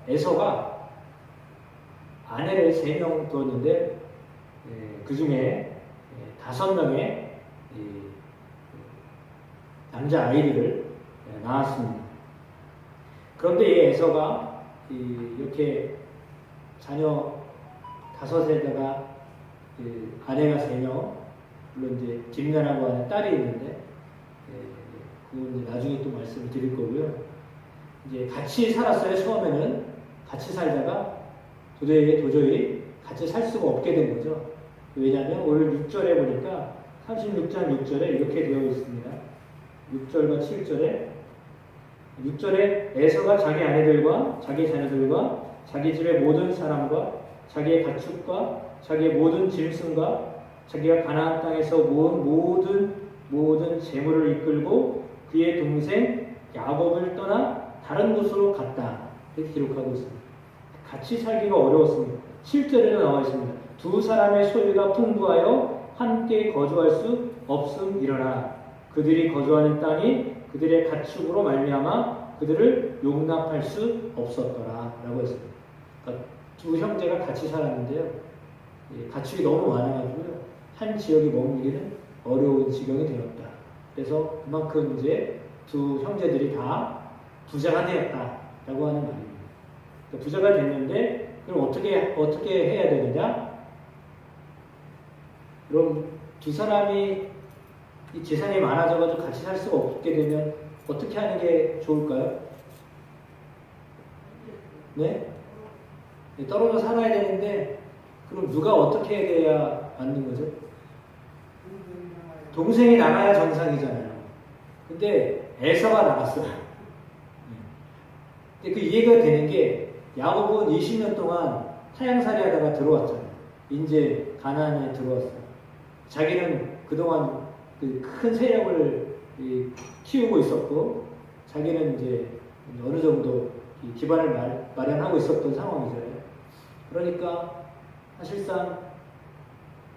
에서가 아내를 3명 두었는데 그 중에 5명의 남자 아이들을 낳았습니다. 그런데 이 에서가 이렇게 자녀 5에다가 아내가 3명, 물론 이제 딥나라고 하는 딸이 있는데 그건 이제 나중에 또 말씀을 드릴 거고요. 이제 같이 살았어요. 처음에는 같이 살다가 도저히 같이 살 수가 없게 된 거죠. 왜냐하면 오늘 6절에 보니까 36장 6절에 이렇게 되어 있습니다. 6절과 7절에 6절에 에서가 자기 아내들과 자기 자녀들과 자기 집의 모든 사람과 자기의 가축과 자기의 모든 짐승과 자기가 가나안 땅에서 모은 모든 재물을 이끌고 그의 동생 야곱을 떠나 다른 곳으로 갔다. 이렇게 기록하고 있습니다. 같이 살기가 어려웠습니다. 7절에도 나와 있습니다. 두 사람의 소유가 풍부하여 함께 거주할 수 없음이러나 그들이 거주하는 땅이 그들의 가축으로 말미암아 그들을 용납할 수 없었더라 라고 했습니다. 그러니까 두 형제가 같이 살았는데요. 가축이 너무 많아가지고요. 한 지역에 머물기는 어려운 지경이 되었다. 그래서 그만큼 이제 두 형제들이 다 부자가 되었다라고 하는 말입니다. 그러니까 부자가 됐는데 그럼 어떻게 해야 되느냐? 그럼 두 사람이 이 재산이 많아져가지고 같이 살 수가 없게 되면 어떻게 하는 게 좋을까요? 네? 떨어져 살아야 되는데 그럼 누가 어떻게 해야 맞는 거죠? 동생이 나가야 정상이잖아요. 근데 에서가 나갔어요. 근데 그 이해가 되는 게 야곱은 20년 동안 타향살이 하다가 들어왔잖아요. 이제 가나안에 들어왔어요. 자기는 그동안 그 큰 세력을 키우고 있었고 자기는 이제 어느 정도 기반을 마련하고 있었던 상황이잖아요. 그러니까 사실상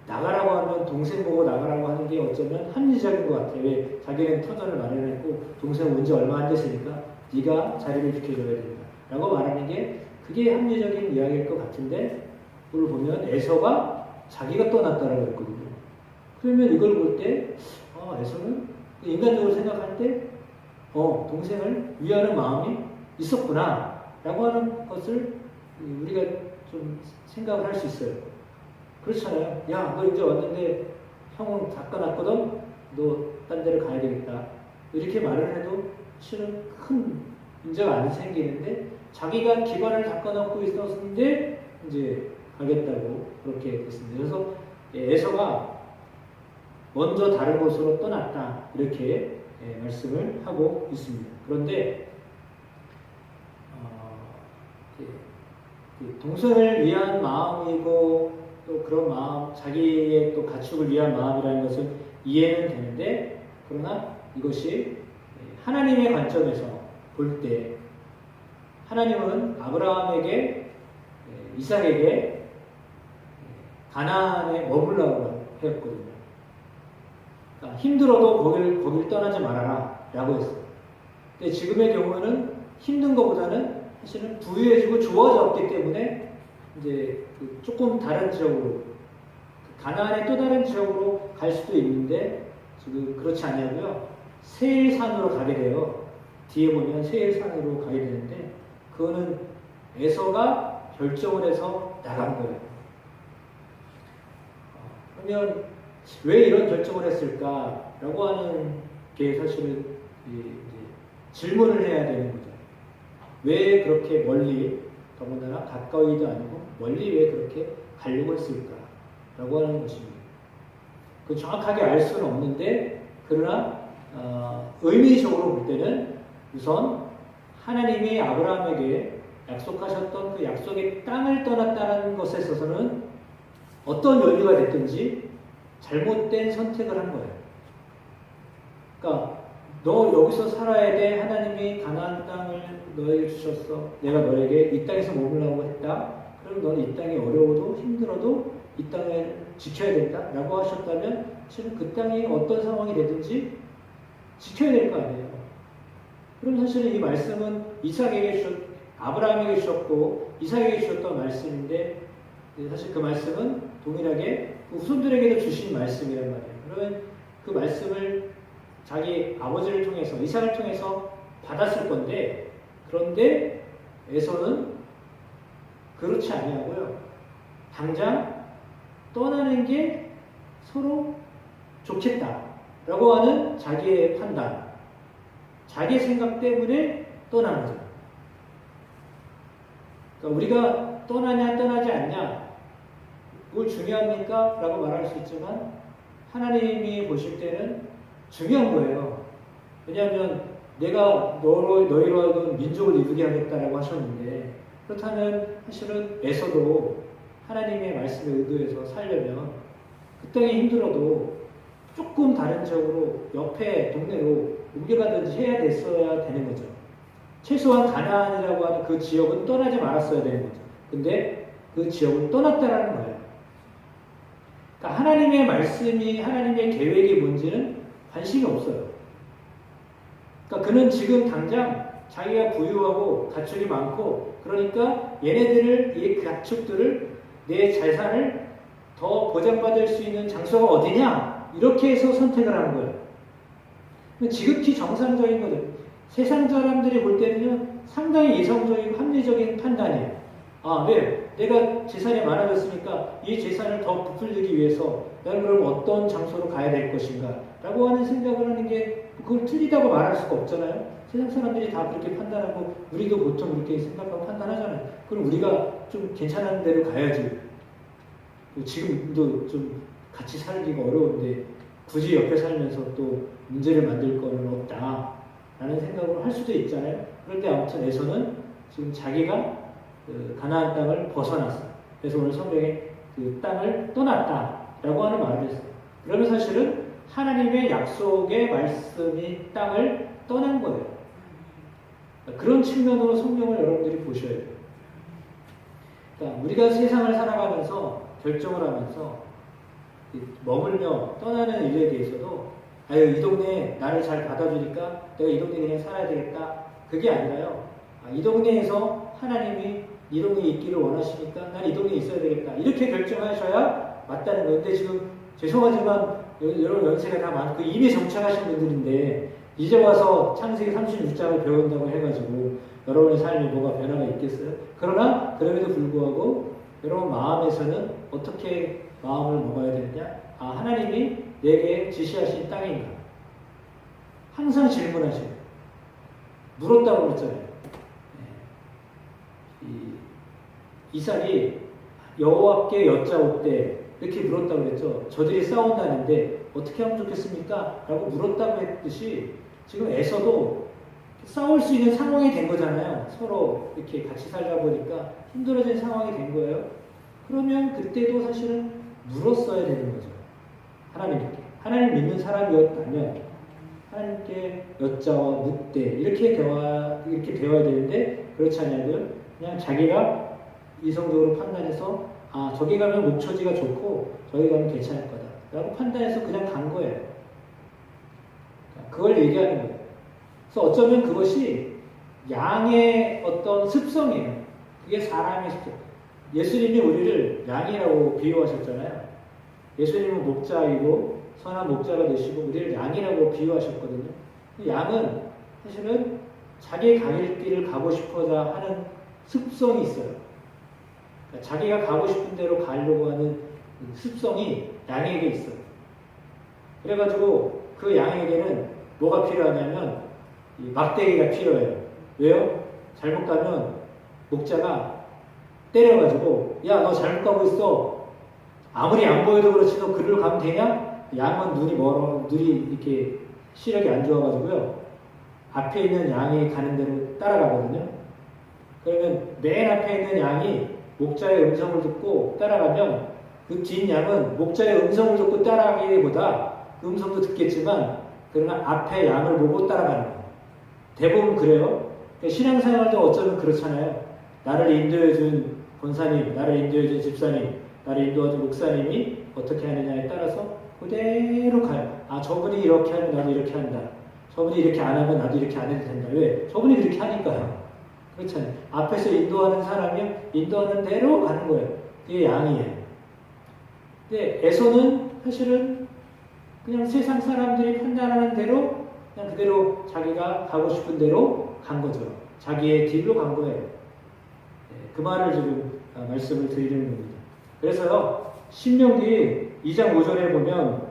나가라고 하면 동생 보고 나가라고 하는 게 어쩌면 합리적인 것 같아요. 왜? 자기는 터전을 마련했고 동생 온 지 얼마 안 됐으니까 네가 자리를 지켜줘야 된다 라고 말하는 게 그게 합리적인 이야기일 것 같은데 그걸 보면 에서가 자기가 떠났다라고 했거든요. 그러면 이걸 볼 때 에서는 인간적으로 생각할 때 동생을 위하는 마음이 있었구나 라고 하는 것을 우리가 좀 생각을 할 수 있어요. 그렇잖아요. 야, 너 이제 왔는데 형은 다 끝났거든? 너 딴 데를 가야 되겠다. 이렇게 말을 해도 실은 큰 문제가 안 생기는데 자기가 기반을 닦아놓고 있었는데 이제 가겠다고 그렇게 됐습니다. 그래서 에서가 먼저 다른 곳으로 떠났다. 이렇게 말씀을 하고 있습니다. 그런데 동생을 위한 마음이고 또 그런 마음, 자기의 또 가축을 위한 마음이라는 것은 이해는 되는데 그러나 이것이 하나님의 관점에서 볼 때 하나님은 아브라함에게 이삭에게 가나안에 머물라고 했거든요. 그러니까 힘들어도 거길 떠나지 말아라 라고 했어요. 근데 지금의 경우는 힘든 것보다는 사실은 부유해지고 좋아졌기 때문에 이제 조금 다른 지역으로 가나안의 또 다른 지역으로 갈 수도 있는데 지금 그렇지 않냐고요. 세일산으로 가게 돼요. 뒤에 보면 세일산으로 가게 되는데 그거는 에서가 결정을 해서 나간 거예요. 그러면 왜 이런 결정을 했을까라고 하는 게 사실은 이제 질문을 해야 되는 거죠. 왜 그렇게 멀리, 더군다나 가까이도 아니고 멀리 왜 그렇게 가려고 했을까라고 하는 것입니다. 그 정확하게 알 수는 없는데 그러나 의미적으로 볼 때는 우선 하나님이 아브라함에게 약속하셨던 그 약속의 땅을 떠났다는 것에 있어서는 어떤 연유가 됐든지 잘못된 선택을 한 거예요. 그러니까 너 여기서 살아야 돼. 하나님이 가나안 땅을 너에게 주셨어. 내가 너에게 이 땅에서 머물라고 했다. 그럼 너는 이 땅이 어려워도 힘들어도 이 땅을 지켜야 된다. 라고 하셨다면 실은 그 땅이 어떤 상황이 되든지 지켜야 될 거 아니에요. 그럼 사실은 이 말씀은 이삭에게 아브라함에게 주셨고 이삭에게 주셨던 말씀인데 사실 그 말씀은 동일하게 후손들에게도 주신 말씀이란 말이에요. 그러면 그 말씀을 자기 아버지를 통해서 이삭을 통해서 받았을 건데 그런데 에서는 그렇지 아니하고요. 당장 떠나는 게 서로 좋겠다라고 하는 자기의 판단, 자기의 생각 때문에 떠나는 거죠. 그러니까 우리가 떠나냐 떠나지 않냐 뭘 중요합니까? 라고 말할 수 있지만 하나님이 보실 때는 중요한 거예요. 왜냐하면 내가 너희로 하여금 민족을 이루게 하겠다라고 하셨는데 그렇다면 사실은 에서도 하나님의 말씀에 의도해서 살려면 그 땅이 힘들어도 조금 다른 지역으로 옆에 동네로 옮겨가든지 해야 됐어야 되는 거죠. 최소한 가나안이라고 하는 그 지역은 떠나지 말았어야 되는 거죠. 근데 그 지역을 떠났다라는 거예요. 그러니까 하나님의 말씀이 하나님의 계획이 뭔지는 관심이 없어요. 그러니까 그는 지금 당장 자기가 부유하고 가축이 많고 그러니까 얘네들을 이 가축들을 내 재산을 더 보장받을 수 있는 장소가 어디냐 이렇게 해서 선택을 하는 거예요. 지극히 정상적인 거죠. 세상 사람들이 볼 때는요 상당히 이성적이고 합리적인 판단이에요. 아, 왜? 내가 재산이 많아졌으니까 이 재산을 더 부풀리기 위해서 나는 그럼 어떤 장소로 가야 될 것인가 라고 하는 생각을 하는 게 그걸 틀리다고 말할 수가 없잖아요. 세상 사람들이 다 그렇게 판단하고 우리도 보통 그렇게 생각하고 판단하잖아요. 그럼 우리가 좀 괜찮은 데로 가야지. 지금도 좀 같이 살기가 어려운데 굳이 옆에 살면서 또 문제를 만들 거는 없다 라는 생각을 할 수도 있잖아요. 그럴 때 아무튼 에서는 지금 자기가 그 가나안 땅을 벗어났어요. 그래서 오늘 성경에 그 땅을 떠났다라고 하는 말을 했어요. 그러면 사실은 하나님의 약속의 말씀이 땅을 떠난 거예요. 그런 측면으로 성경을 여러분들이 보셔야 돼요. 그러니까 우리가 세상을 살아가면서 결정을 하면서 머물며 떠나는 일에 대해서도 아유 이 동네 나를 잘 받아주니까 내가 이 동네에 그냥 살아야 되겠다. 그게 아니라요. 이 동네에서 하나님이 이 동네에 있기를 원하시니까 난 이 동네에 있어야 되겠다. 이렇게 결정하셔야 맞다는 거예요. 근데 지금 죄송하지만 여러분 연세가 다 많고 이미 정착하신 분들인데 이제 와서 창세기 36장을 배운다고 해가지고 여러분의 삶에 뭐가 변화가 있겠어요? 그러나 그럼에도 불구하고 여러분 마음에서는 어떻게 마음을 먹어야 되느냐? 하나님이 내게 지시하신 땅인가? 항상 질문하셔요. 물었다고 그랬잖아요. 이삭이 여호와께 여짜오되 이렇게 물었다고 그랬죠. 저들이 싸운다는데 어떻게 하면 좋겠습니까? 라고 물었다고 했듯이 지금 에서도 싸울 수 있는 상황이 된 거잖아요. 서로 이렇게 같이 살다 보니까 힘들어진 상황이 된 거예요. 그러면 그때도 사실은 물었어야 되는 거죠. 하나님께. 하나님 믿는 사람이었다면 하나님께 여짜와 묻되 이렇게 되어야 되는데 그렇지 않냐고요. 그냥 자기가 이성적으로 판단해서 저기 가면 목초지가 좋고 저기 가면 괜찮을 거다 라고 판단해서 그냥 간 거예요. 그걸 얘기하는 거예요. 그래서 어쩌면 그것이 양의 어떤 습성이에요. 그게 사람의 습성. 예수님이 우리를 양이라고 비유하셨잖아요. 예수님은 목자이고 선한 목자가 되시고 우리를 양이라고 비유하셨거든요. 양은 사실은 자기 갈 길을 가고 싶어서 하는 습성이 있어요. 그러니까 자기가 가고 싶은 대로 가려고 하는 습성이 양에게 있어요. 그래가지고 그 양에게는 뭐가 필요하냐면 막대기가 필요해요. 왜요? 잘못 가면 목자가 때려가지고 야 너 잘못 가고 있어. 아무리 안 보여도 그렇지 너 그리로 가면 되냐? 양은 눈이 멀어. 눈이 이렇게 시력이 안 좋아가지고요. 앞에 있는 양이 가는 대로 따라가거든요. 그러면 맨 앞에 있는 양이 목자의 음성을 듣고 따라가면 그 뒷 양은 목자의 음성을 듣고 따라가기보다 그 음성도 듣겠지만 그러나 앞에 양을 보고 따라가는 거예요. 대부분 그래요. 그러니까 신앙생활도 어쩌면 그렇잖아요. 나를 인도해준 권사님, 나를 인도해준 집사님, 나를 인도해준 목사님이 어떻게 하느냐에 따라서 그대로 가요. 저분이 이렇게 하면 나도 이렇게 한다. 저분이 이렇게 안 하면 나도 이렇게 안 해도 된다. 왜? 저분이 그렇게 하니까요. 그렇잖아요. 앞에서 인도하는 사람이 인도하는 대로 가는 거예요. 그게 양이에요. 근데 에서는 사실은 그냥 세상 사람들이 판단하는 대로 그냥 그대로 자기가 가고 싶은 대로 간 거죠. 자기의 길로 간 거예요. 그 말을 지금 말씀을 드리는 겁니다. 그래서요, 신명기 2장 5절에 보면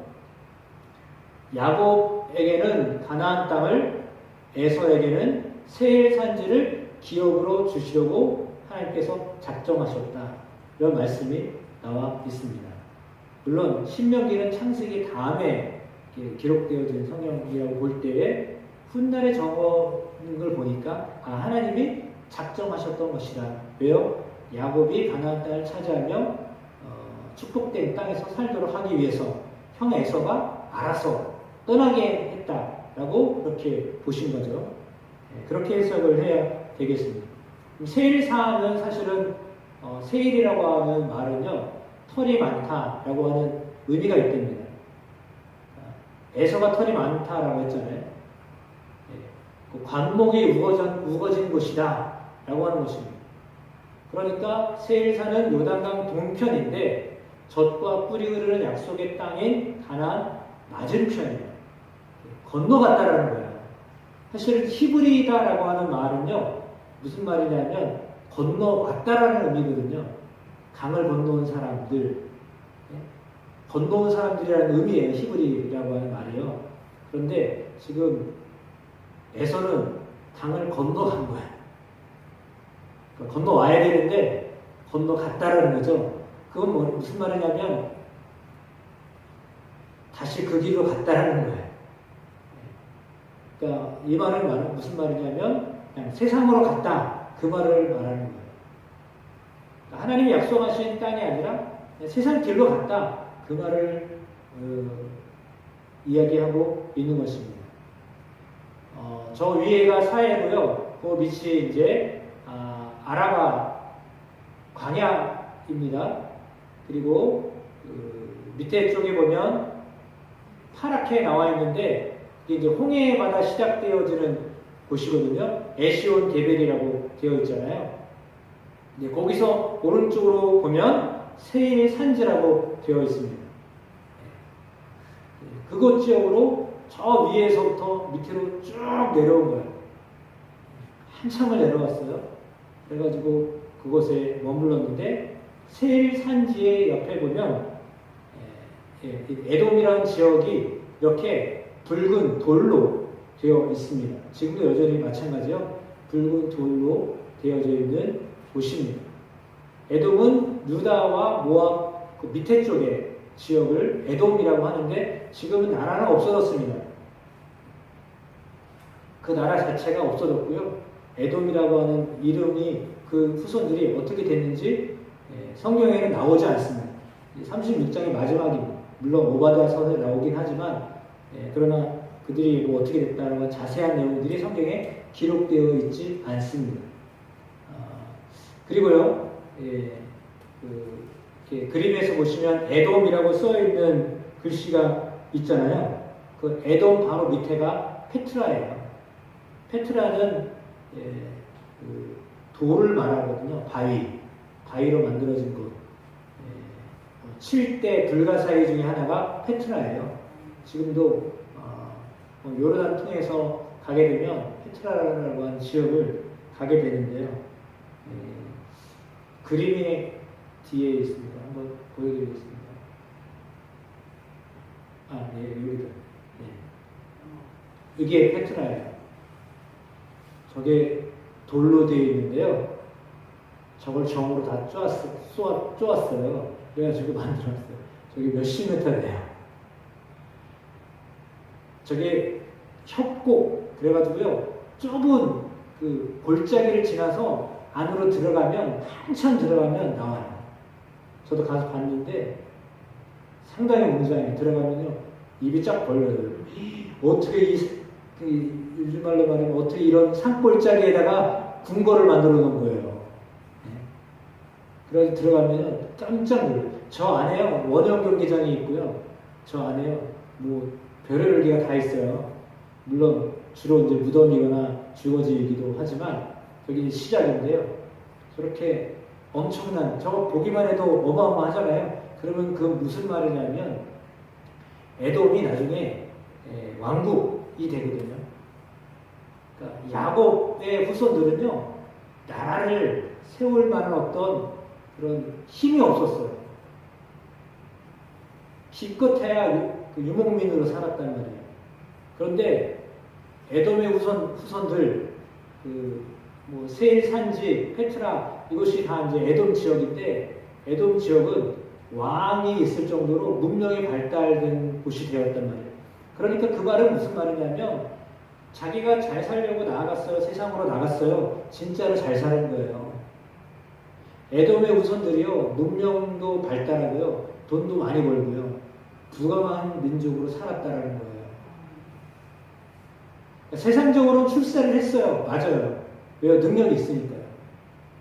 야곱에게는 가나안 땅을, 에서에게는 세일 산지를 기업으로 주시려고 하나님께서 작정하셨다. 이런 말씀이 나와 있습니다. 물론 신명기는 창세기 다음에 기록되어진 성경이라고 볼 때에 훗날에 적은 걸 보니까 하나님이 작정하셨던 것이다. 왜요? 야곱이 가나안 땅을 차지하며 축복된 땅에서 살도록 하기 위해서 형 에서가 알아서 떠나게 했다라고 그렇게 보신 거죠. 그렇게 해석을 해야 되겠습니다. 세일사는 사실은 세일이라고 하는 말은요, 털이 많다라고 하는 의미가 있답니다. 에서가 털이 많다라고 했잖아요. 관목이 우거진 곳이다 라고 하는 것입니다. 그러니까 세일사는 요단강 동편인데 젖과 꿀이 흐르는 약속의 땅인 가나안 맞은편이에요. 건너갔다라는 거예요. 사실은 히브리다라고 하는 말은요, 무슨 말이냐면 건너왔다라는 의미거든요. 강을 건너온 사람들, 건너온 사람들이라는 의미예요. 히브리라고 하는 말이요. 그런데 지금 에서는 강을 건너간 거야. 그러니까 건너와야 되는데 건너갔다라는 거죠. 그건 무슨 말이냐면 다시 그 길로 갔다라는 거예요. 그러니까 이 말은 무슨 말이냐면 그냥 세상으로 갔다, 그 말을 말하는 거예요. 그러니까 하나님이 약속하신 땅이 아니라 세상 길로 갔다, 그 말을 이야기하고 있는 것입니다. 저 위에가 사해고요. 그 밑이 이제 아라바 광야입니다. 그리고 밑에 쪽에 보면 파랗게 나와 있는데 이게 이제 홍해 바다 시작되어지는 곳이거든요. 에시온 게벨이라고 되어 있잖아요. 이제 거기서 오른쪽으로 보면 세일 산지라고 되어 있습니다. 그곳 지역으로 저 위에서부터 밑으로 쭉 내려온 거예요. 한참을 내려왔어요. 그래가지고 그곳에 머물렀는데 세일 산지의 옆에 보면 에돔이라는 지역이 이렇게 붉은 돌로 되어 있습니다. 지금도 여전히 마찬가지요. 붉은 돌로 되어져 있는 곳입니다. 에돔은 유다와 모압 그 밑에 쪽에 지역을 에돔이라고 하는데 지금은 나라는 없어졌습니다. 그 나라 자체가 없어졌고요. 에돔이라고 하는 이름이 그 후손들이 어떻게 됐는지 성경에는 나오지 않습니다. 36장의 마지막입니다. 물론 오바댜서에 나오긴 하지만 그러나 그들이 뭐 어떻게 됐다는 건 자세한 내용들이 성경에 기록되어 있지 않습니다. 그리고요, 그림에서 보시면 에돔이라고 써있는 글씨가 있잖아요. 그 에돔 바로 밑에가 페트라예요. 페트라는 그 돌을 말하거든요. 바위로 만들어진 곳. 7대 불가사의 중에 하나가 페트라예요. 지금도 요르단 통해서 가게 되면 페트라라고 하는 지역을 가게 되는데요. 그림이 뒤에 있습니다. 한번 보여드리겠습니다. 여기다. 이게 페트라예요. 저게 돌로 되어 있는데요. 저걸 정으로 다 쪼았어요. 그래가지고 만들었어요. 저게 몇십 미터 돼요. 저게 협곡, 그래가지고요. 좁은 그 골짜기를 지나서 안으로 들어가면, 한참 들어가면 나와요. 저도 가서 봤는데 상당히 웅장해요. 들어가면요. 입이 쫙 벌려져요. 어떻게 요즘 말로 말하면 어떻게 이런 산골짜기에다가 궁궐을 만들어 놓은 거예요. 그래서 들어가면 깜짝 놀라요. 저 안에요. 원형 경기장이 있고요. 저 안에요. 뭐 별의별 개가 다 있어요. 물론 주로 이제 무덤이거나 주거지이기도 하지만 저기 시작인데요. 저렇게 엄청난, 저거 보기만 해도 어마어마하잖아요. 그러면 그 무슨 말이냐면 에돔이 나중에 왕국이 되거든요. 그러니까 야곱의 후손들은요, 나라를 세울 만한 어떤 그런 힘이 없었어요. 기껏해야 유목민으로 살았단 말이에요. 그런데 에돔의 후손들, 뭐 세일 산지, 페트라, 이것이 다 이제 에돔 지역인데, 에돔 지역은 왕이 있을 정도로 문명이 발달된 곳이 되었단 말이에요. 그러니까 그 말은 무슨 말이냐면, 자기가 잘 살려고 나아갔어요. 세상으로 나갔어요. 진짜로 잘 사는 거예요. 에돔의 후손들이요, 문명도 발달하고요, 돈도 많이 벌고요, 부강한 민족으로 살았다라는 거예요. 그러니까 세상적으로는 출세를 했어요. 맞아요. 왜요? 능력이 있으니까요.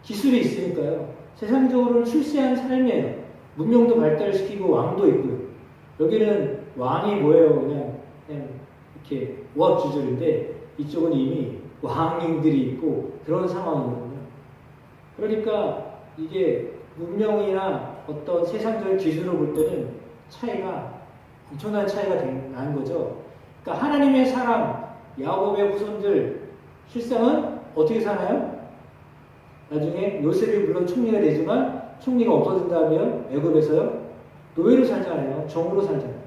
기술이 있으니까요. 세상적으로는 출세한 삶이에요. 문명도 발달시키고 왕도 있고요. 여기는 왕이 뭐예요? 그냥 이렇게 우합지졸인데 이쪽은 이미 왕님들이 있고 그런 상황이거든요. 그러니까 이게 문명이나 어떤 세상적인 기준으로 볼 때는 차이가 엄청난 차이가 나는 거죠. 그러니까 하나님의 사람, 야곱의 후손들 실상은 어떻게 사나요? 나중에 요셉이 물론 총리가 되지만 총리가 없어진다면 애굽에서요 노예로 살잖아요. 종으로 살잖아요.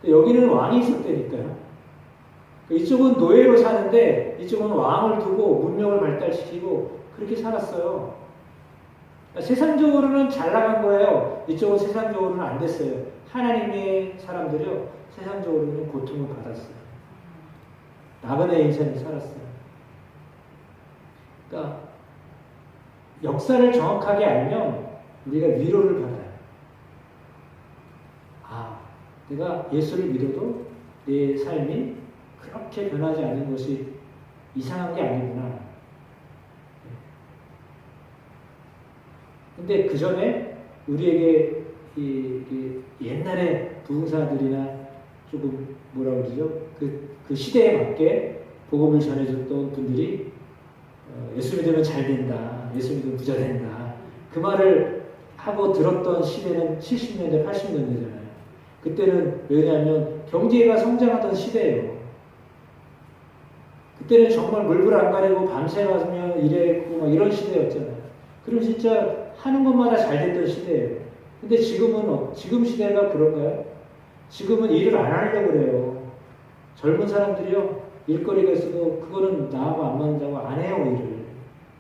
여기는 왕이 있었다니까요. 이쪽은 노예로 사는데 이쪽은 왕을 두고 문명을 발달시키고 그렇게 살았어요. 그러니까 세상적으로는 잘 나간 거예요. 이쪽은 세상적으로는 안 됐어요. 하나님의 사람들이요 세상적으로는 고통을 받았어요. 나그네 인생을 살았어요. 그러니까 역사를 정확하게 알면 우리가 위로를 받아요. 아, 내가 예수를 믿어도 내 삶이 그렇게 변하지 않는 것이 이상한 게 아니구나. 근데 그 전에 우리에게 옛날에 부흥사들이나 조금 뭐라고 그러죠? 그 시대에 맞게 복음을 전해줬던 분들이 예수 믿으면 잘 된다. 예수 믿으면 부자 된다. 그 말을 하고 들었던 시대는 70년대, 80년대잖아요. 그때는 왜냐하면 경제가 성장하던 시대예요. 그때는 정말 물불 안 가리고 밤새 가면 일했고 막 이런 시대였잖아요. 그럼 진짜 하는 것마다 잘 됐던 시대예요. 근데 지금 시대가 그런가요? 지금은 일을 안 하려고 그래요. 젊은 사람들이요, 일거리가 있어도 그거는 나하고 안 맞는다고 안 해요, 일을.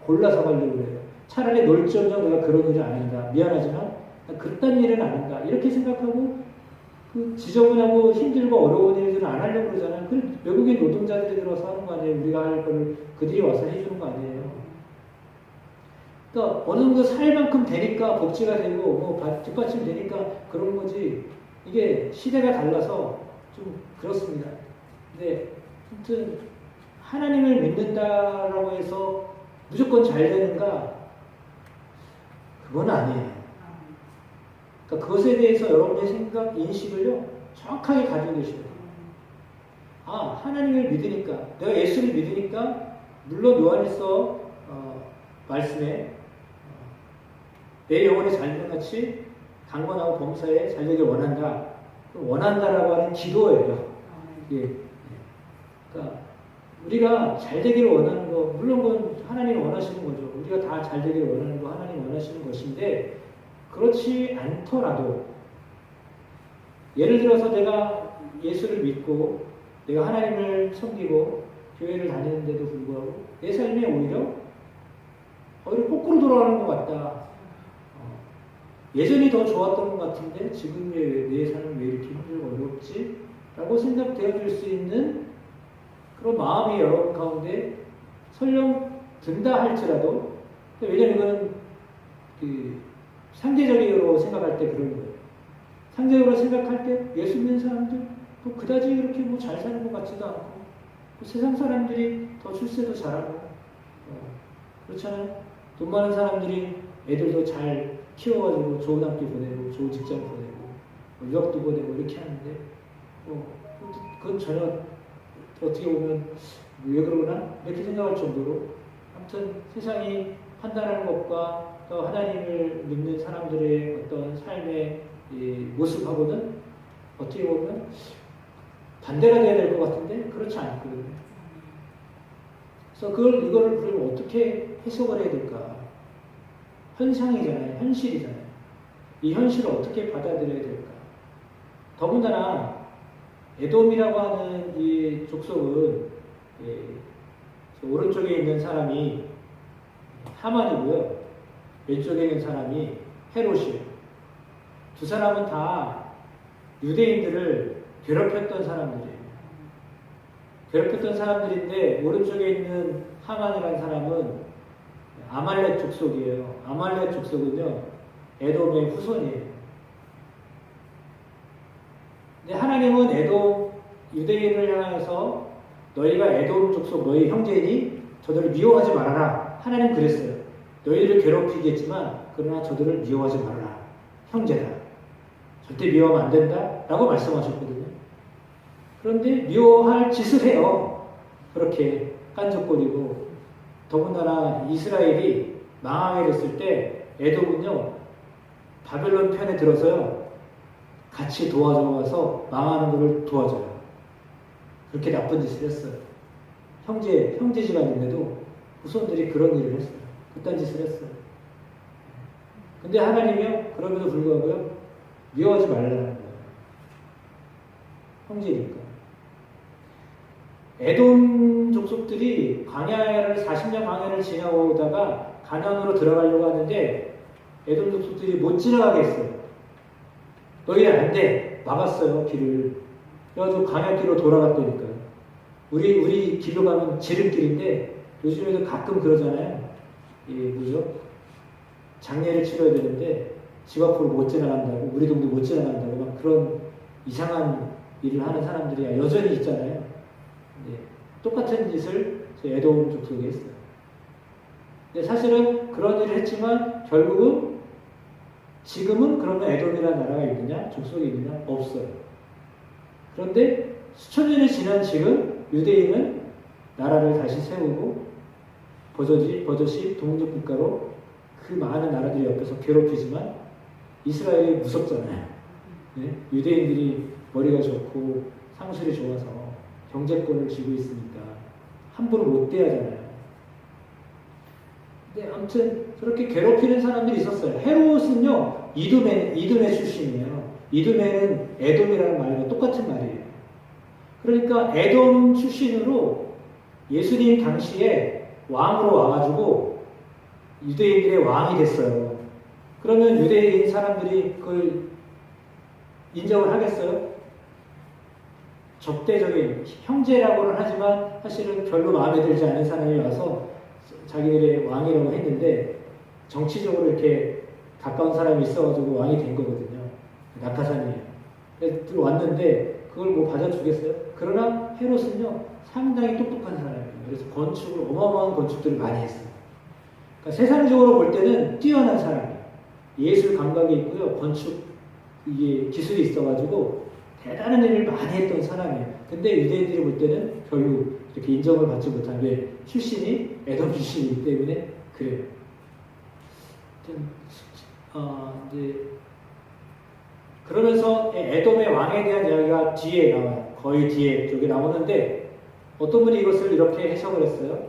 골라서 가려고 그래요. 차라리 놀점정 내가 그런 일을 안 한다. 미안하지만 그딴 일은 안 한다. 이렇게 생각하고 그 지저분하고 힘들고 어려운 일들은 안 하려고 그러잖아요. 그 외국인 노동자들이 들어와서 하는 거 아니에요. 우리가 할 거를 그들이 와서 해주는 거 아니에요. 그러니까 어느 정도 살 만큼 되니까 복지가 되고 뭐 뒷받침 되니까 그런 거지. 이게 시대가 달라서 좀 그렇습니다. 근데 아무튼 하나님을 믿는다라고 해서 무조건 잘 되는가? 그건 아니에요. 그러니까 그것에 대해서 여러분의 생각, 인식을요 정확하게 가지고 계셔야 돼요. 아, 하나님을 믿으니까, 내가 예수를 믿으니까, 물론 요한일서 말씀에 내 영혼이 잘되는 같이 강건하고 범사에 잘되길 원한다. 원한다라고 하는 기도예요. 예. 그러니까 우리가 잘되기를 원하는 거, 물론 그건 하나님이 원하시는 거죠. 우리가 다 잘되기를 원하는 거 하나님이 원하시는 것인데, 그렇지 않더라도 예를 들어서 내가 예수를 믿고 내가 하나님을 섬기고 교회를 다니는데도 불구하고 내 삶이 오히려 거꾸로 돌아가는 것 같다. 예전이 더 좋았던 것 같은데 지금 내 삶은 왜 이렇게 힘들고 어렵지? 라고 생각되어질 수 있는 그런 마음이 여러분 가운데 설령 든다 할지라도, 왜냐하면 이거는 상대적으로 생각할 때 그런 거예요. 상대적으로 생각할 때 예수 믿는 사람들 또 그다지 그렇게 뭐 잘 사는 것 같지도 않고 또 세상 사람들이 더 출세도 잘하고 그렇잖아요. 돈 많은 사람들이 애들도 잘 키워가지고 좋은 학교 보내고 좋은 직장 보내고 유학도 보내고 이렇게 하는데 그건 전혀 어떻게 보면 왜 그러나 이렇게 생각할 정도로 아무튼 세상이 판단하는 것과 또 하나님을 믿는 사람들의 어떤 삶의 모습하고는 어떻게 보면 반대가 돼야 될 것 같은데 그렇지 않거든요. 그래서 이걸 그러면 어떻게 해석을 해야 될까? 현상이잖아요. 현실이잖아요. 이 현실을 어떻게 받아들여야 될까? 더군다나 에돔이라고 하는 이 족속은 오른쪽에 있는 사람이 하만이고요. 왼쪽에 있는 사람이 헤롯이에요. 두 사람은 다 유대인들을 괴롭혔던 사람들이에요. 괴롭혔던 사람들인데 오른쪽에 있는 하만이라는 사람은 아말렉 족속이에요. 아말렉 족속은요, 에돔의 후손이에요. 근데 하나님은 에돔 유대인을 향해서 너희가 에돔 족속 너희 형제니 저들을 미워하지 말아라. 하나님 그랬어요. 너희를 괴롭히겠지만 그러나 저들을 미워하지 말아라. 형제다. 절대 미워하면 안 된다. 라고 말씀하셨거든요. 그런데 미워할 짓을 해요. 그렇게 깐족거리고. 더군다나 이스라엘이 망하게 됐을 때 에돔은요, 바벨론 편에 들어서요, 같이 도와줘서 망하는 것을 도와줘요. 그렇게 나쁜 짓을 했어요. 형제지간인데도 후손들이 그런 일을 했어요. 그딴 짓을 했어요. 근데 하나님이요, 그럼에도 불구하고요, 미워하지 말라는 거예요. 형제니까. 에돔 족속들이 40년 광야를 지나오다가 가나안으로 들어가려고 하는데 에돔 족속들이 못 지나가게 했어요. 너희는 안 돼. 막았어요, 길을. 그래가지고 광야길로 돌아갔다니까요. 우리 길로 가면 지름길인데 요즘에도 가끔 그러잖아요. 장례를 치러야 되는데 집 앞으로 못 지나간다고, 우리 동네 못 지나간다고 막 그런 이상한 일을 하는 사람들이 여전히 있잖아요. 똑같은 짓을 에돔 족속이 했어요. 근데 사실은 그런 일을 했지만 결국은 지금은 그러면 에돔이라는 나라가 있느냐? 족속이 있느냐? 없어요. 그런데 수천 년이 지난 지금 유대인은 나라를 다시 세우고 버젓이 독립국가로 그 많은 나라들이 옆에서 괴롭히지만 이스라엘이 무섭잖아요. 네? 유대인들이 머리가 좋고 상술이 좋아서 경제권을 쥐고 있으니까 함부로 못 대하잖아요. 근데 아무튼 그렇게 괴롭히는 사람들이 있었어요. 헤롯은요, 이두메 출신이에요. 이두메는 에돔이라는 말과 똑같은 말이에요. 그러니까 에돔 출신으로 예수님 당시에 왕으로 와가지고 유대인들의 왕이 됐어요. 그러면 유대인 사람들이 그걸 인정을 하겠어요? 적대적인 형제라고는 하지만 사실은 별로 마음에 들지 않은 사람이 와서 자기들의 왕이라고 했는데 정치적으로 이렇게 가까운 사람이 있어가지고 왕이 된 거거든요. 낙하산이에요. 그래서 들어왔는데 그걸 뭐 받아주겠어요? 그러나 헤롯은요, 상당히 똑똑한 사람이에요. 그래서 건축을, 어마어마한 건축들을 많이 했어요. 그러니까 세상적으로 볼 때는 뛰어난 사람이에요. 예술 감각이 있고요. 건축 이게 기술이 있어가지고 대단한 일을 많이 했던 사람이에요. 근데 유대인들이 볼 때는 별로 이렇게 인정을 받지 못한, 왜? 출신이 에돔 출신이기 때문에 그래요. 이제 그러면서 에돔의 왕에 대한 이야기가 뒤에 나와요. 거의 뒤에 쪽에 나오는데 어떤 분이 이것을 이렇게 해석을 했어요.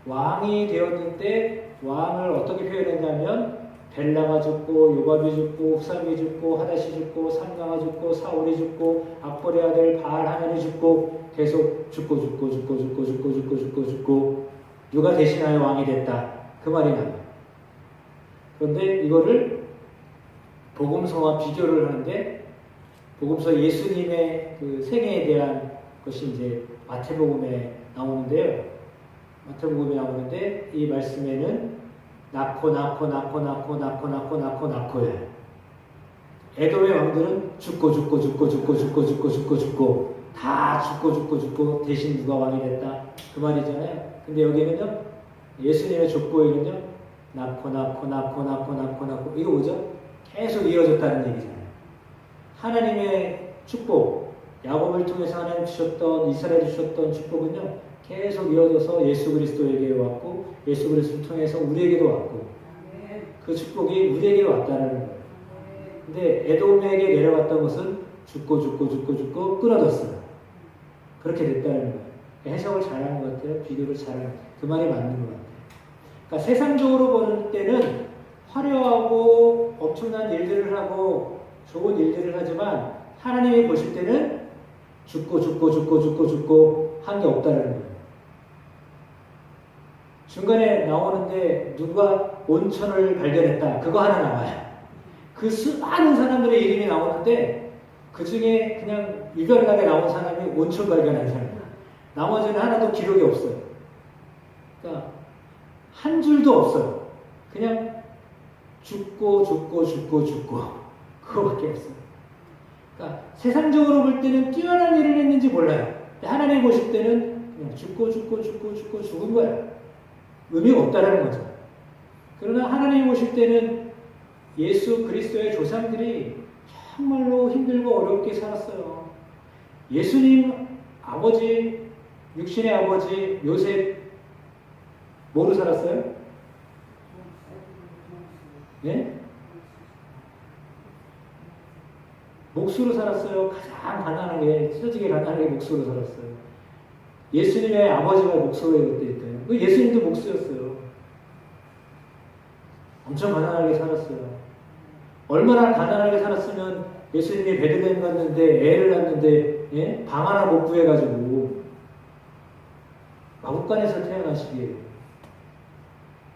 왕이 되었는데 왕을 어떻게 표현했냐면 벨라가 죽고 요밥이 죽고 후삼이 죽고 하닷이 죽고 삼가가 죽고 사울이 죽고 악보의 아들 바알하면이 죽고 계속 죽고 누가 대신하여 왕이 됐다. 그 말이 나와요. 그런데 이거를 복음서와 비교를 하는데 복음서 예수님의 그 생애에 대한 것이 이제 마태복음에 나오는데요. 마태복음에 나오는데 이 말씀에는 낳고야. 에돔의 왕들은 죽고 다 죽고 대신 누가 왕이 됐다. 그 말이잖아요. 근데 여기는요, 예수님의 족보에는요, 낳고 이거 뭐죠? 계속 이어졌다는 얘기잖아요. 하나님의 축복, 야곱을 통해서 하나님 주셨던, 이스라엘이 주셨던 축복은요, 계속 이어져서 예수 그리스도에게 왔고 예수 그리스도를 통해서 우리에게도 왔고 그 축복이 우리에게 왔다는 거예요. 근데 에돔에게 내려갔던 것은 죽고 끊어졌어요. 그렇게 됐다는 거예요. 해석을 잘하는 것 같아요. 비교를 잘하는 그 말이 맞는 것 같아요. 그러니까 세상적으로 보는 때는 화려하고 엄청난 일들을 하고 좋은 일들을 하지만 하나님이 보실 때는 죽고 한 게 없다는 거예요. 중간에 나오는데 누가 온천을 발견했다. 그거 하나 나와요. 그 수많은 사람들의 이름이 나오는데 그 중에 그냥 유별나게 나온 사람이 온천 발견한 사람이야. 나머지는 하나도 기록이 없어요. 그러니까 한 줄도 없어요. 그냥 죽고 그거밖에 없어요. 그러니까 세상적으로 볼 때는 뛰어난 일을 했는지 몰라요. 하나님 보실 때는 그냥 죽고 죽은 거야. 의미가 없다라는 거죠. 그러나 하나님 보실 때는 예수 그리스도의 조상들이 정말로 힘들고 어렵게 살았어요. 예수님 아버지, 육신의 아버지 요셉 뭐로 살았어요? 예? 목수로 살았어요. 가장 가난하게, 찢어지게 가난하게 목수로 살았어요. 예수님의 아버지가 목수로 그때 예수님도 목수였어요. 엄청 가난하게 살았어요. 얼마나 가난하게 살았으면 예수님이 베들레헴 갔는데 애를 낳는데 예? 방 하나 못 구해가지고 마국간에서 태어나시게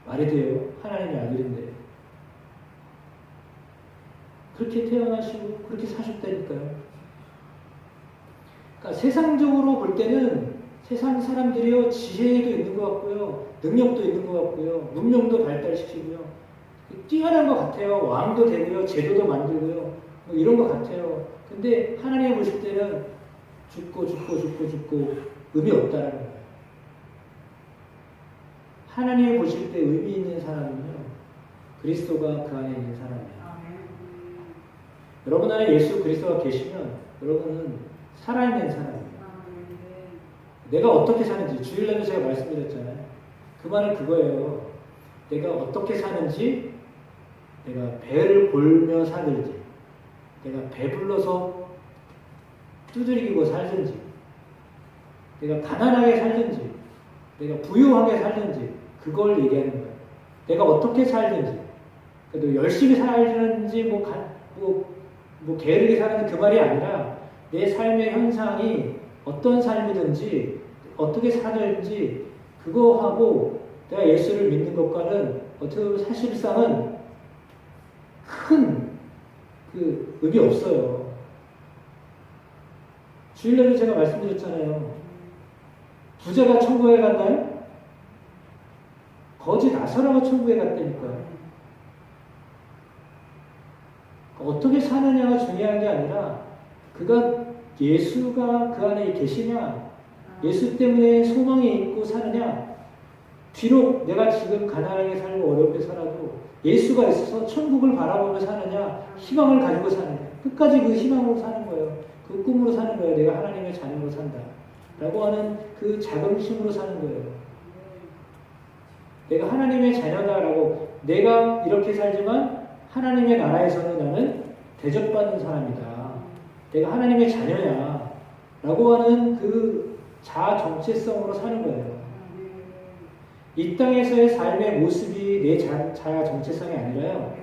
말이 돼요. 하나님의 아들인데 그렇게 태어나시고 그렇게 사셨다니까요. 그러니까 세상적으로 볼 때는 세상 사람들이요 지혜도 있는 것 같고요 능력도 있는 것 같고요 문명도 발달시키고요 뛰어난 것 같아요. 왕도 되고요 제도도 만들고요 뭐 이런 것 같아요. 근데 하나님 보실 때는 죽고 의미 없다라는 거예요. 하나님 보실 때 의미 있는 사람은요 그리스도가 그 안에 있는 사람이에요. 여러분 안에 예수 그리스도가 계시면 여러분은 살아있는 사람이에요. 내가 어떻게 사는지 주일날도 제가 말씀드렸잖아요. 그 말은 그거예요. 내가 어떻게 사는지 내가 배를 골며 살든지 내가 배불러서 두드리고 살든지 내가 가난하게 살든지 내가 부유하게 살든지 그걸 얘기하는 거예요. 내가 어떻게 살든지 그래도 열심히 살든지 뭐 게으르게 사는 그 말이 아니라 내 삶의 현상이 어떤 삶이든지 어떻게 사는지 그거 하고 내가 예수를 믿는 것과는 어떻게 보면 사실상은 큰 그 의미 없어요. 주일날에 제가 말씀드렸잖아요. 부자가 천국에 갔나요? 거지 나사로가 천국에 갔다니까요. 어떻게 사느냐가 중요한 게 아니라 예수가 그 안에 계시냐 예수 때문에 소망이 있고 사느냐 비록 내가 지금 가난하게 살고 어렵게 살아도 예수가 있어서 천국을 바라보며 사느냐 희망을 가지고 사느냐 끝까지 그 희망으로 사는 거예요. 그 꿈으로 사는 거예요. 내가 하나님의 자녀로 산다 라고 하는 그 자긍심으로 사는 거예요. 내가 하나님의 자녀다라고 내가 이렇게 살지만 하나님의 나라에서는 나는 대접받는 사람이다. 내가 하나님의 자녀야 라고 하는 그 자아 정체성으로 사는 거예요. 이 땅에서의 삶의 모습이 내 자아 정체성이 아니라요.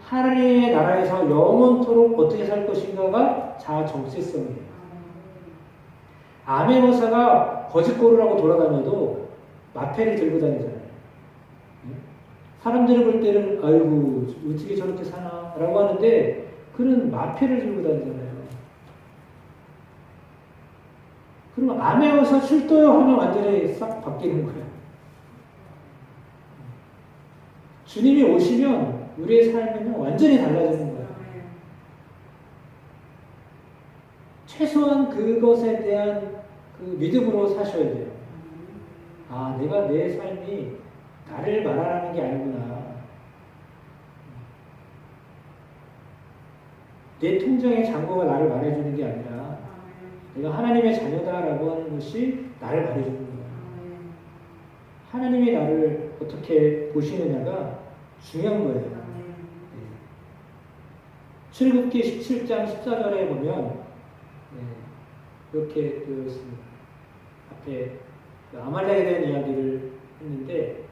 하나님의 나라에서 영원토록 어떻게 살 것인가가 자아 정체성이에요. 암의 의사가 거짓고루라고 돌아다녀도 마패를 들고 다니잖아요. 사람들이 볼 때는 아이고 어떻게 저렇게 사나 라고 하는데 그는 마패를 들고 다니잖아요. 그러면 암의 의사 출도요 하면 완전히 싹 바뀌는 거예요. 주님이 오시면 우리의 삶은 완전히 달라지는 거예요. 최소한 그것에 대한 그 믿음으로 사셔야 돼요. 아, 내가 내 삶이 나를 말하는 게 아니구나. 내 통장의 잔고가 나를 말해주는 게 아니라 내가 하나님의 자녀다라고 하는 것이 나를 말해주는 거예요. 하나님이 나를 어떻게 보시느냐가 중요한 거예요. 출애굽기 17장 14절에 보면 이렇게 되었습니다. 앞에 아말렉에 대한 이야기를 했는데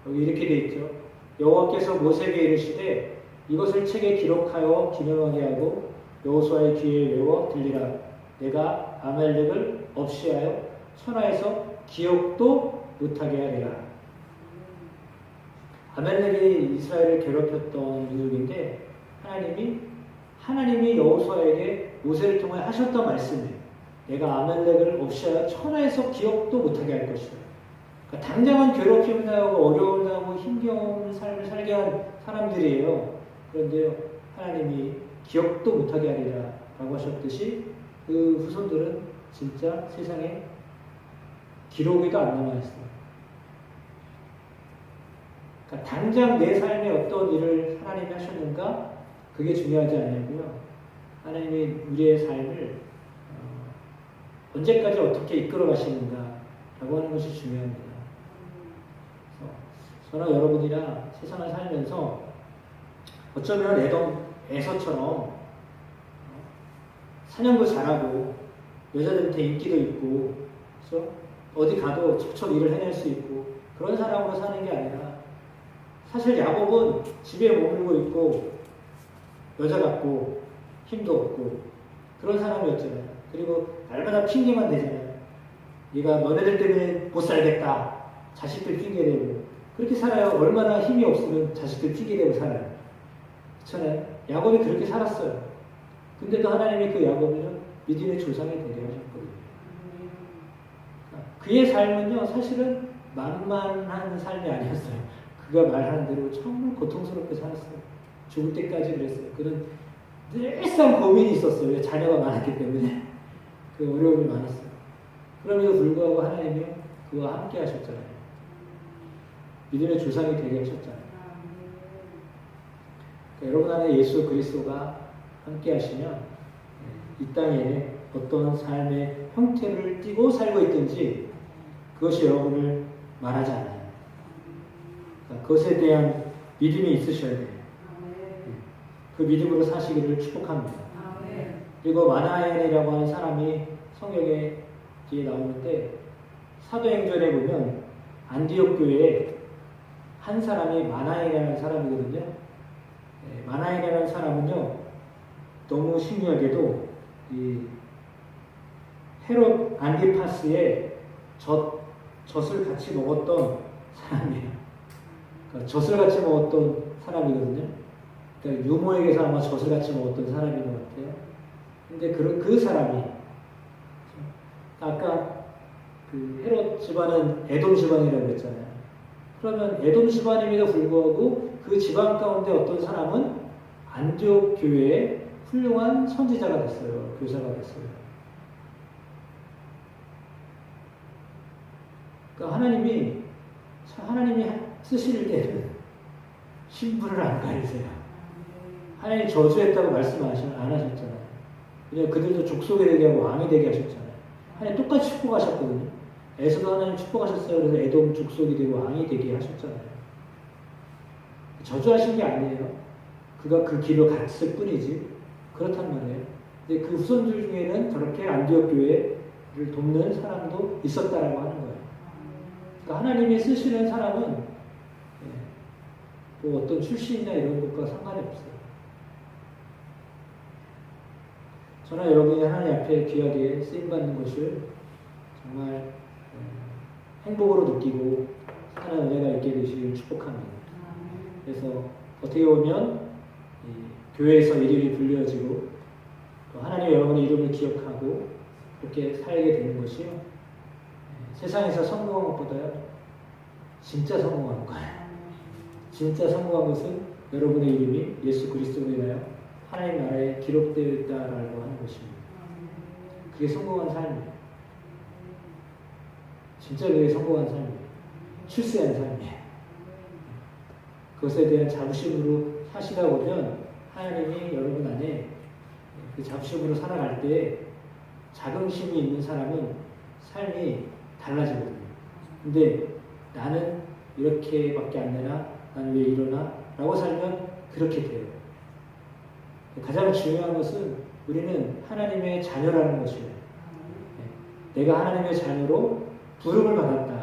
여기 이렇게 되어 있죠. 여호와께서 모세에게 이르시되 이것을 책에 기록하여 기념하게 하고 여호수아의 귀에 외워 들리라. 내가 아말렉을 없이하여 천하에서 기억도 못하게 하리라. 아말렉이 이스라엘을 괴롭혔던 민족인데 하나님이 여호수아에게 모세를 통해 하셨던 말씀이에요. 내가 아말렉을 없이하여 천하에서 기억도 못하게 할 것이다. 그러니까 당장은 괴롭힘을 당하고 어려움을 당하고 힘겨운 삶을 살게 한 사람들이에요. 그런데요, 하나님이 기억도 못하게 하리라 라고 하셨듯이 그 후손들은 진짜 세상에 기록에도 안 남아있어요. 그러니까 당장 내 삶에 어떤 일을 하나님이 하셨는가? 그게 중요하지 않냐고요. 하나님이 우리의 삶을 언제까지 어떻게 이끌어 가시는가 라고 하는 것이 중요합니다. 저나 여러분이나 세상을 살면서 어쩌면 에서처럼 사냥도 잘하고 여자들한테 인기도 있고 그래서 어디 가도 척척 일을 해낼 수 있고 그런 사람으로 사는 게 아니라 사실 야곱은 집에 머물고 있고 여자 같고 힘도 없고 그런 사람이었잖아요. 그리고 날마다 핑계만 대잖아요. 네가 너네들 때문에 못 살겠다. 자식들 핑계대고 그렇게 살아요. 얼마나 힘이 없으면 자식들 핑계대고 살아요. 그렇잖아요. 야곱이 그렇게 살았어요. 근데도 하나님이 그 야곱을 믿음의 조상이 되게 하셨거든요. 그의 삶은요, 사실은 만만한 삶이 아니었어요. 그가 말하는 대로 정말 고통스럽게 살았어요. 죽을 때까지 그랬어요. 그는 늘상 고민이 있었어요. 자녀가 많았기 때문에. 그 어려움이 많았어요. 그럼에도 불구하고 하나님이 그와 함께 하셨잖아요. 믿음의 조상이 되게 하셨잖아요. 그러니까 여러분 안에 예수 그리스도가 함께 하시면 이 땅에 어떤 삶의 형태를 띠고 살고 있든지 그것이 여러분을 말하지 않아요. 그러니까 그것에 대한 믿음이 있으셔야 돼요. 그 믿음으로 사시기를 축복합니다. 그리고 마나엔이라고 하는 사람이 성경에 뒤에 나오는데 사도행전에 보면 안디옥 교회에 한 사람이 마나엔이라는 사람이거든요. 마나엔이라는 사람은요 너무 신기하게도 이 헤롯 안티파스의 젖을 같이 먹었던 사람이에요. 그러니까 젖을 같이 먹었던 사람이거든요. 그러니까 유모에게서 아마 젖을 같이 먹었던 사람인 것 같아요. 근데 그 사람이 아까 그 헤롯 집안은 에돔 집안이라고 했잖아요. 그러면 에돔 집안임에도 불구하고 그 집안 가운데 어떤 사람은 안디옥 교회의 훌륭한 선지자가 됐어요. 교사가 됐어요. 그러니까 하나님이 쓰실 때는 신분을 안 가리세요. 하나님이 저주했다고 말씀 안 하셨잖아요. 그냥 그들도 족속이 되게 하고 왕이 되게 하셨잖아요. 하나님 똑같이 축복하셨거든요. 에서도 하나님 축복하셨어요. 그래서 에돔 족속이 되고 왕이 되게 하셨잖아요. 저주하신 게 아니에요. 그가 그 길로 갔을 뿐이지. 그렇단 말이에요. 근데 그 후손들 중에는 저렇게 안디옥 교회를 돕는 사람도 있었다라고 하는 거예요. 그러니까 하나님이 쓰시는 사람은 뭐 어떤 출신이나 이런 것과 상관이 없어요. 저나 여러분이 하나님 앞에 귀하게 쓰임받는 것을 정말 행복으로 느끼고 하나님 은혜가 있게 되시길 축복합니다. 그래서 어떻게 보면 교회에서 이름이 불려지고 또 하나님 여러분의 이름을 기억하고 그렇게 살게 되는 것이요. 세상에서 성공한 것보다요. 진짜 성공한 거예요. 진짜 성공한 것은 여러분의 이름이 예수 그리스도로 인하여 하나님 나라에 기록되어 있다라고 하는 것입니다. 그게 성공한 삶이에요. 진짜 그게 성공한 삶이에요. 출세한 삶이에요. 그것에 대한 자부심으로 사시다 보면 하나님이 여러분 안에 그 자부심으로 살아갈 때 자긍심이 있는 사람은 삶이 달라지거든요. 근데 나는 이렇게밖에 안 되나? 나는 왜 이러나? 라고 살면 그렇게 돼요. 가장 중요한 것은 우리는 하나님의 자녀라는 것이에요. 내가 하나님의 자녀로 부름을 받았다.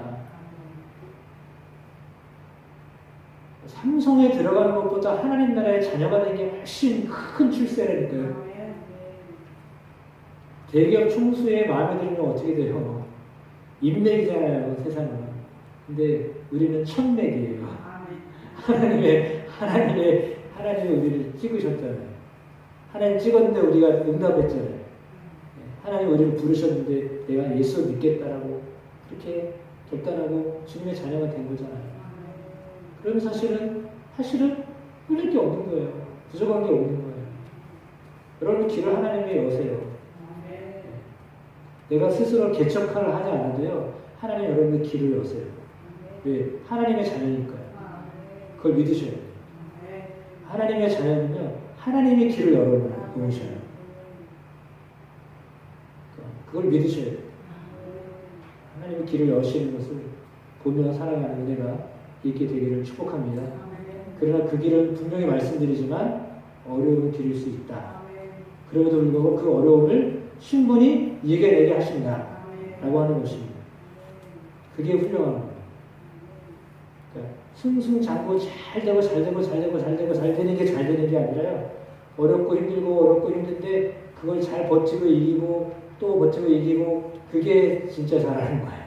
삼성에 들어가는 것보다 하나님 나라의 자녀가 되는 게 훨씬 큰 출세라니까요. 대기업 총수의 마음에 들면 어떻게 돼요? 인맥이잖아요, 세상은. 근데 우리는 천맥이에요. 하나님의 우리를 찍으셨잖아요. 하나님 찍었는데 우리가 응답했잖아요. 하나님 우리를 부르셨는데 내가 예수 믿겠다라고 그렇게 결단하고 주님의 자녀가 된 거잖아요. 그러면 사실은 흘릴 게 없는 거예요. 부족한 게 없는 거예요. 여러분 길을 하나님의 여세요. 내가 스스로 개척을 하지 않아도요. 하나님 여러분의 길을 여세요. 왜? 하나님의 자녀니까요. 그걸 믿으셔야 돼요. 하나님의 자녀는요. 하나님의 길을 열어놓으셔요. 그걸 믿으셔야 돼요. 하나님의 길을 여시는 것을 보며 살아가는 은혜가 있게 되기를 축복합니다. 그러나 그 길은 분명히 말씀드리지만 어려운 길일 수 있다. 그럼에도 불구하고 그 어려움을 충분히 이겨내게 하신다. 라고 하는 것입니다. 그게 훌륭한 겁니다. 그러니까 승승장구 잘 되고 잘 되는 게 잘 되는 게 아니라요. 어렵고 힘든데 그걸 잘 버티고 이기고 또 버티고 이기고 그게 진짜 잘하는 거예요.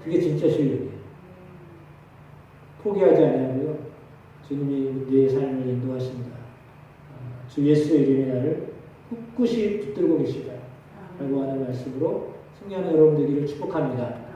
그게 진짜 실력이에요. 포기하지 않으고요. 주님이 내 삶을 인도하신다. 주 예수의 이름의 나를 꿋꿋이 붙들고 계시다. 라고 하는 말씀으로 승리하는 여러분 되기를 축복합니다.